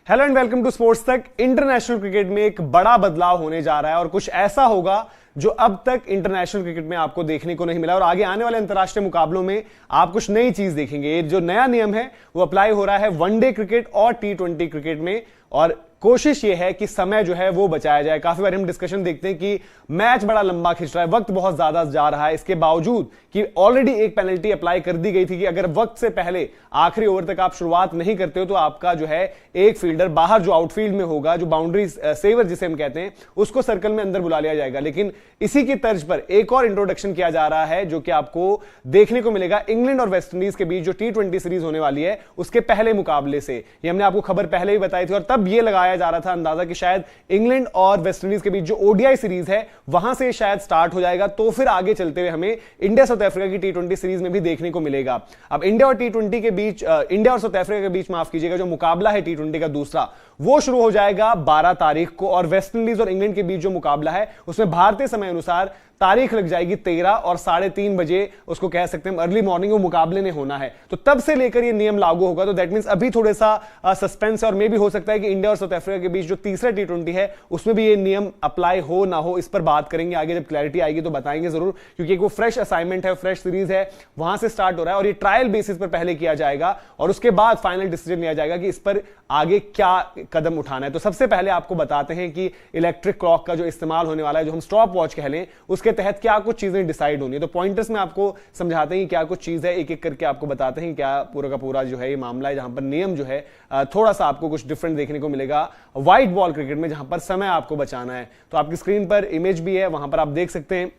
Hello and welcome to sports Tak. International cricket में एक बड़ा बदलाव होने जा रहा है और कुछ ऐसा होगा जो अब तक इंटरनेशनल क्रिकेट में आपको देखने को नहीं मिला और आगे आने वाले अंतरराष्ट्रीय मुकाबलों में आप कुछ नई चीज देखेंगे। ये जो नया नियम है वो अप्लाई हो रहा है वनडे क्रिकेट और टी20 क्रिकेट में और कोशिश ये है कि समय जो है वो बचाया जाए। काफी बार हम डिस्कशन देखते हैं कि मैच बड़ा लंबा खिंच रहा है, वक्त बहुत ज्यादा जा रहा है, इसके बावजूद कि ऑलरेडी एक पेनल्टी अप्लाई कर दी गई थी कि अगर वक्त से पहले आखिरी ओवर तक आप शुरुआत नहीं करते हो तो आपका जो है एक फील्डर बाहर जो आउटफील्ड में होगा, जो बाउंड्री सेवर जिसे हम कहते हैं, उसको सर्कल में अंदर बुला लिया जाएगा। लेकिन इसी की तर्ज पर एक और इंट्रोडक्शन किया जा रहा है जो कि आपको देखने को मिलेगा इंग्लैंड और वेस्टइंडीज के बीच जो टी20 सीरीज होने वाली है उसके पहले मुकाबले से। ये हमने आपको खबर पहले ही बताई थी और तब ये लगाया जा रहा था अंदाजा कि शायद इंग्लैंड और वेस्टइंडीज के बीच जो ओडीआई सीरीज है वहां से शायद स्टार्ट हो जाएगा, तो फिर आगे चलते हुए हमें इंडिया साउथ अफ्रीका की टी20 सीरीज में भी देखने को मिलेगा। अब इंडिया और टी20 के बीच, इंडिया और साउथ अफ्रीका के बीच माफ कीजिएगा, जो मुकाबला है टी20 का दूसरा वो शुरू हो जाएगा 12 तारीख को और वेस्टइंडीज और इंग्लैंड के बीच जो मुकाबला है उसमें भारतीय समय अनुसार तारीख लग जाएगी 13 और 3:30 बजे, उसको कह सकते हैं अर्ली मॉर्निंग, वो मुकाबले ने होना है। तो तब से लेकर ये नियम लागू होगा, तो दैट मींस अभी थोड़ा सा सस्पेंस है और मे भी हो सकता है कि इंडिया और साउथ अफ्रीका के बीच जो तीसरा टी20 है उसमें भी ये नियम अप्लाई हो ना हो, इस पर बात करेंगे आगे, जब क्लैरिटी आएगी तो बताएंगे जरूर, क्योंकि एक वो फ्रेश असाइनमेंट है, फ्रेश सीरीज है, वहां से स्टार्ट हो रहा है और ये ट्रायल बेसिस पर पहले किया जाएगा और उसके बाद फाइनल डिसीजन लिया जाएगा कि इस पर आगे क्या कदम उठाना है। तो सबसे पहले आपको बताते हैं कि इलेक्ट्रिक क्लॉक का जो इस्तेमाल होने वाला है, जो हम स्टॉप वॉच कह लें, उसके तहत क्या कुछ चीजें डिसाइड होनी है। तो पॉइंटर्स में आपको समझाते हैं क्या कुछ चीज है, एक एक करके आपको बताते हैं क्या पूरा का पूरा जो है ये मामला है, जहां पर नियम जो है थोड़ा सा आपको कुछ डिफरेंट देखने को मिलेगा व्हाइट बॉल क्रिकेट में, जहां पर समय आपको बचाना है। तो आपकी स्क्रीन पर इमेज भी है, वहां पर आप देख सकते हैं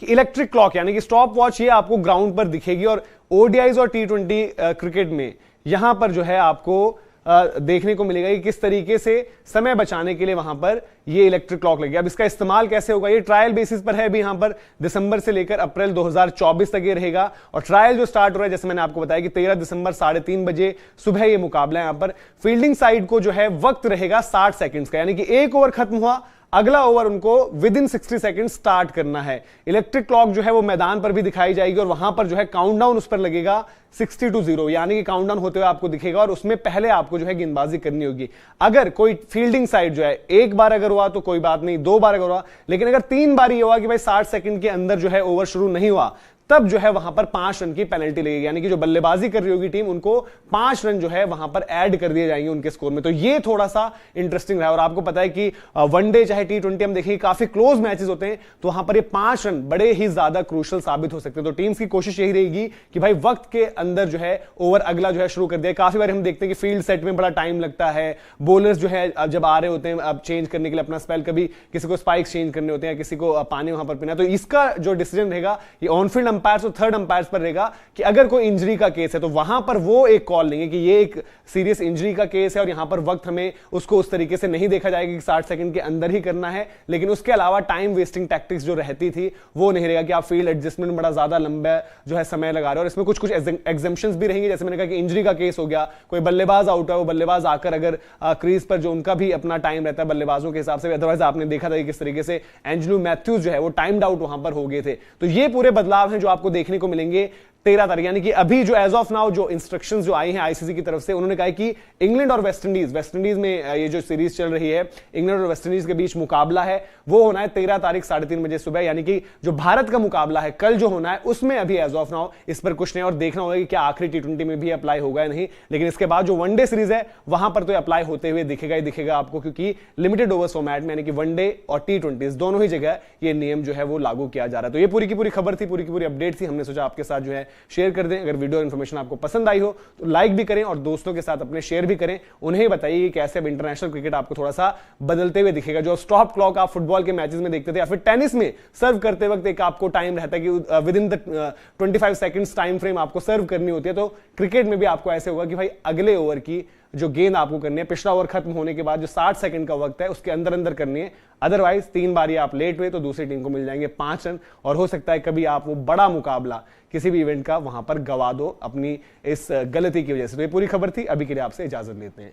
कि इलेक्ट्रिक क्लॉक यानी कि स्टॉप वॉच ये आपको ग्राउंड पर दिखेगी और ओडीआईज और टी20 क्रिकेट में यहां पर जो है आपको देखने को मिलेगा कि किस तरीके से समय बचाने के लिए वहां पर ये इलेक्ट्रिक क्लॉक लगेगा। अब इसका इस्तेमाल कैसे होगा, ये ट्रायल बेसिस पर है भी, यहां पर दिसंबर से लेकर अप्रैल 2024 तक ये रहेगा और ट्रायल जो स्टार्ट हो रहा है जैसे मैंने आपको बताया कि 13 दिसंबर 3:30 बजे सुबह ये मुकाबला है। यहां पर फील्डिंग साइड को जो है वक्त रहेगा 60 सेकंड्स का, यानी कि एक ओवर खत्म हुआ, अगला ओवर उनको विद इन 60 सेकंड स्टार्ट करना है। इलेक्ट्रिक क्लॉक जो है वो मैदान पर भी दिखाई जाएगी और वहां पर जो है काउंटडाउन उस पर लगेगा 60 to 0, यानी कि काउंटडाउन होते हुए आपको दिखेगा और उसमें पहले आपको जो है गेंदबाजी करनी होगी। अगर कोई फील्डिंग साइड जो है एक बार अगर हुआ तो कोई बात नहीं, 2 बार अगर हुआ, लेकिन अगर 3 बार ये हुआ कि भाई 60 सेकंड के अंदर जो है ओवर शुरू नहीं हुआ, तब जो है वहां पर 5 रन की पेनल्टी लगेगी, यानी कि जो बल्लेबाजी कर रही होगी टीम उनको 5 रन जो है वहां पर ऐड कर दिए जाएंगे उनके स्कोर में। तो ये थोड़ा सा इंटरेस्टिंग रहा और आपको पता है कि वनडे चाहे टी20 हम देखें काफी क्लोज मैचेस होते हैं, तो वहां पर ये 5 रन बड़े ही ज्यादा क्रूशल साबित हो सकते हैं। तो टीम्स की कोशिश यही रहेगी कि भाई वक्त के अंदर जो है ओवर अगला जो है शुरू कर दिया। काफी बार हम देखते हैं कि फील्ड सेट में बड़ा टाइम लगता है, बॉलर्स जो है जब आ रहे होते हैं अब चेंज करने के लिए अपना स्पेल, कभी किसी को स्पाइक्स चेंज करने होते हैं, किसी को पानी वहां पर पीना, तो इसका जो डिसीजन रहेगा ये ऑन फील्ड अंपायर्स और थर्ड अंपायर्स पर रहेगा कि अगर कोई इंजरी का केस है तो वहां पर वो एक कॉल लेंगे कि ये एक सीरियस इंजरी का केस है और यहां पर वक्त हमें उसको उस तरीके से नहीं देखा जाएगा कि 60 सेकंड के अंदर ही करना है, लेकिन उसके अलावा टाइम वेस्टिंग टैक्टिक्स जो रहती थी वो नहीं रहेगा कि आप फील्ड एडजस्टमेंट में बड़ा ज्यादा लंबा जो है समय लगा रहे हो और इसमें कुछ कुछ एग्जेम्पशंस भी रहेंगे। जैसे मैंने कहा कि इंजरी का केस हो गया, कोई बल्लेबाज आउट है, वो बल्लेबाज आकर अगर क्रीज पर जो उनका भी अपना टाइम रहता है बल्लेबाजों के हिसाब से, अदरवाइज आपने देखा था कि किस तरीके से एंजेलो मैथ्यूज जो है वो टाइम्ड आउट वहां पर हो गए थे। तो ये पूरे बदलाव हैं जो आपको देखने को मिलेंगे 13 तारीख, यानी कि अभी जो एज ऑफ नाउ जो इंस्ट्रक्शंस जो आई हैं आईसीसी की तरफ से, उन्होंने कहा कि इंग्लैंड और वेस्टइंडीज में ये जो सीरीज चल रही है इंग्लैंड और वेस्टइंडीज के बीच मुकाबला है वो होना है 13 तारीख 3:30 बजे सुबह, यानी कि जो भारत का मुकाबला है कल जो होना है उसमें अभी एज ऑफ नाउ इस पर कुछ नहीं और देखना होगा कि क्या आखिरी टी20 में भी अप्लाई होगा या नहीं, लेकिन इसके बाद जो वनडे सीरीज है वहां पर तो अप्लाई होते हुए दिखेगा ही दिखेगा आपको, क्योंकि लिमिटेड ओवर्स फॉर्मेट में यानी कि वनडे और टी20 दोनों ही जगह ये नियम जो है वो लागू किया जा रहा है। तो ये पूरी की पूरी खबर थी, पूरी की पूरी अपडेट थी, हमने सोचा आपके साथ जो है शेयर कर दें। अगर वीडियो इन्फॉर्मेशन आपको पसंद आई हो तो लाइक भी करें और दोस्तों के साथ अपने शेयर भी करें, उन्हें बताइए कि कैसे अब इंटरनेशनल क्रिकेट आपको थोड़ा सा बदलते हुए दिखेगा। जो स्टॉप क्लॉक आप फुटबॉल के मैचेस में देखते थे या फिर टेनिस में सर्व करते वक्त एक आपको टाइम रहता है कि with in the 25 seconds time frame आपको सर्व करनी होती है, तो क्रिकेट में भी आपको ऐसे होगा कि भाई अगले ओवर की जो गेंद आपको करनी है पिछला ओवर खत्म होने के बाद जो 60 सेकंड का वक्त है उसके अंदर अंदर करनी है, अदरवाइज 3 बार आप लेट हुए तो दूसरी टीम को मिल जाएंगे 5 रन और हो सकता है कभी आप वो बड़ा मुकाबला किसी भी इवेंट का वहां पर गवा दो अपनी इस गलती की वजह से। तो ये पूरी खबर थी, अभी के लिए आपसे इजाजत लेते हैं।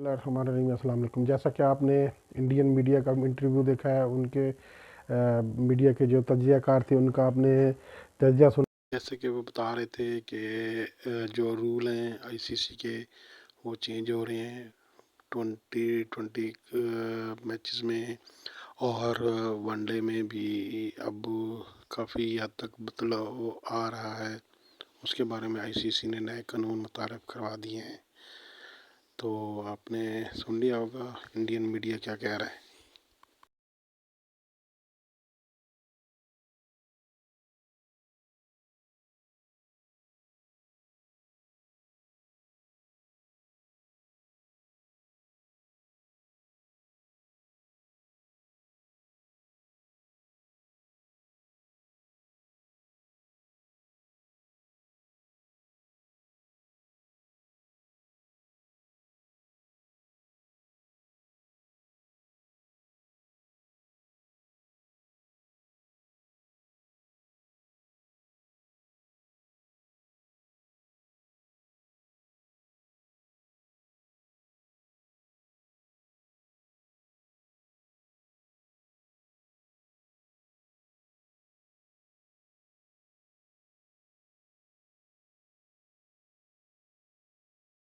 अस्सलाम वालेकुम। जैसा कि आपने इंडियन मीडिया का इंटरव्यू देखा है, उनके मीडिया के जो तज्जियाकार थे उनका आपने तज्जिया सुना, जैसे कि वो बता रहे थे कि जो रूल हैं आईसीसी के वो चेंज हो रहे हैं T20 मैचेस में और वनडे में भी अब काफ़ी हद तक बदलाव आ रहा है। उसके बारे में आईसीसी ने नए कानून मुतारिफ करवा दिए हैं। तो आपने सुन लिया होगा इंडियन मीडिया क्या कह रहा है।